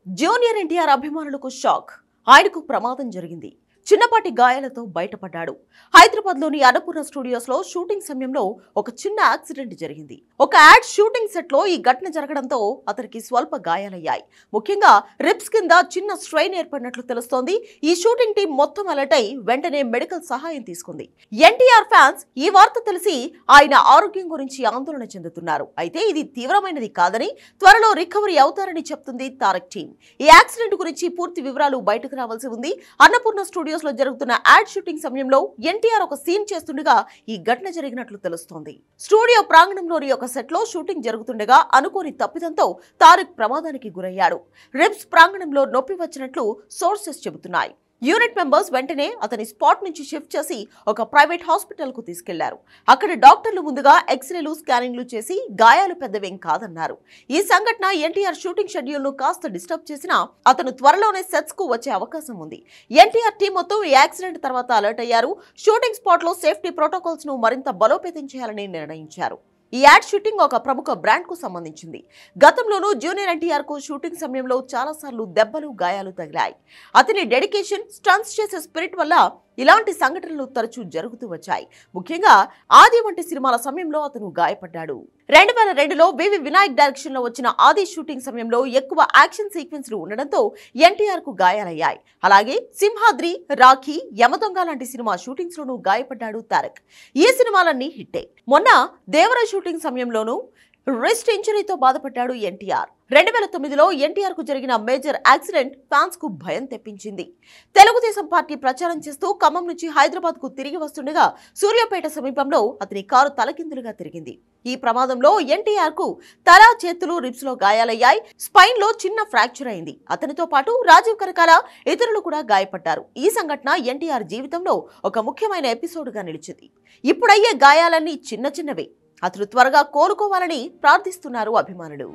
Junior NTR అభిమానులకు shock. ఆయనకు ప్రమాదం జరిగింది. చిన్నపాటి గాయాలతో బయటపడ్డాడు. హైదరాబాద్లోని అన్నపూర్ణ స్టూడియోస్ లో షూటింగ్ సమయంలో ఒక చిన్న యాక్సిడెంట్ జరిగింది. ఒక యాడ్ షూటింగ్ సెట్ లో ఈ ఘటన జరగడంతో అతనికి స్వల్ప గాయాలయ్యాయి. ముఖ్యంగా రిబ్స్ కింద చిన్న స్ట్రెయిన్ ఏర్పడినట్లు తెలుస్తోంది. ఈ షూటింగ్ టీం మొత్తం అలర్ట్ అయి వెంటనే మెడికల్ సహాయం తీసుకుంది. ఎన్టీఆర్ ఫ్యాన్స్ ఈ వార్త తెలిసి ఆయన ఆరోగ్యం గురించి ఆందోళన చెందుతున్నారు. అయితే ఇది తీవ్రమైనది కాదని, త్వరలో రికవరీ అవుతారని చెప్తుంది తారక్ టీం. ఈ యాక్సిడెంట్ గురించి పూర్తి వివరాలు బయటకు రావాల్సి ఉంది. అన్నపూర్ణ స్టూడియోస్ లో జరుగుతున్న యాడ్ షూటింగ్ సమయంలో ఎన్టీఆర్ ఒక సీన్ చేస్తుండగా ఈ ఘటన జరిగినట్లు తెలుస్తోంది. స్టూడియో ప్రాంగణంలోని ఒక సెట్ లో షూటింగ్ జరుగుతుండగా అనుకోని తప్పిదంతో తారక్ ప్రమాదానికి గురయ్యాడు. రిబ్స్ ప్రాంగణంలో నొప్పి వచ్చినట్లు సోర్సెస్ చెబుతున్నాయి. యూనిట్ మెంబర్స్ వెంటనే అతని స్పాట్ నుంచి షిఫ్ట్ చేసి ఒక ప్రైవేట్ హాస్పిటల్ కు తీసుకెళ్లారు. అక్కడ డాక్టర్లు ముందుగా ఎక్స్రేలు, స్కానింగ్లు చేసి గాయాలు పెద్దవేం కాదన్నారు. ఈ సంఘటన ఎన్టీఆర్ షూటింగ్ షెడ్యూల్ ను కాస్త డిస్టర్బ్ చేసినా అతను త్వరలోనే సెట్స్ కు వచ్చే అవకాశం ఉంది. ఎన్టీఆర్ టీం మొత్తం ఈ యాక్సిడెంట్ తర్వాత అలర్ట్ అయ్యారు. షూటింగ్ స్పాట్ లో సేఫ్టీ ప్రోటోకాల్స్ ను మరింత బలోపేతం చేయాలని నిర్ణయించారు. ఈ యాడ్ షూటింగ్ ఒక ప్రముఖ బ్రాండ్ కు సంబంధించింది. గతంలోనూ జూనియర్ ఎన్టీఆర్ కు షూటింగ్ సమయంలో చాలాసార్లు దెబ్బలు, గాయాలు తగిలాయి. అతని డెడికేషన్, స్టంట్స్ చేసే స్పిరిట్ వల్ల ఇలాంటి సంఘటనలు తరచూ జరుగుతూ వచ్చాయి. ముఖ్యంగా ఆది వంటి సినిమాల సమయంలో అతను గాయపడ్డాడు. 2002లో వివి వినాయక్ డైరెక్షన్ లో వచ్చిన ఆది షూటింగ్ సమయంలో ఎక్కువ యాక్షన్ సీక్వెన్స్లు ఉండడంతో ఎన్టీఆర్ కు గాయాలయ్యాయి. అలాగే సింహాద్రి, రాఖీ, యమదొంగ లాంటి సినిమా షూటింగ్స్ లోనూ గాయపడ్డాడు తారక్. ఈ సినిమాలన్నీ హిట్టే. మొన్న దేవర షూటింగ్ సమయంలోనూ రిస్ట్ ఇంజరీతో బాధపడ్డాడు ఎన్టీఆర్. 2009లో ఎన్టీఆర్ కు జరిగిన మేజర్ యాక్సిడెంట్ ఫ్యాన్స్ కు భయం తెప్పించింది. తెలుగుదేశం పార్టీ ప్రచారం చేస్తూ ఖమ్మం నుంచి హైదరాబాద్ కు తిరిగి వస్తుండగా సూర్యాపేట సమీపంలో అతని కారు తలకిందులుగా తిరిగింది. ఈ ప్రమాదంలో ఎన్టీఆర్ కు తల, చేతులు, రిబ్స్ లో గాయాలయ్యాయి. స్పైన్ లో చిన్న ఫ్రాక్చర్ అయింది. అతనితో పాటు రాజీవ్ కనకాల, ఇతరులు కూడా గాయపడ్డారు. ఈ సంఘటన ఎన్టీఆర్ జీవితంలో ఒక ముఖ్యమైన ఎపిసోడ్ గా నిలిచింది. ఇప్పుడయ్యే గాయాలన్నీ చిన్న చిన్నవే. అతను త్వరగా కోలుకోవాలని ప్రార్థిస్తున్నారు అభిమానులు.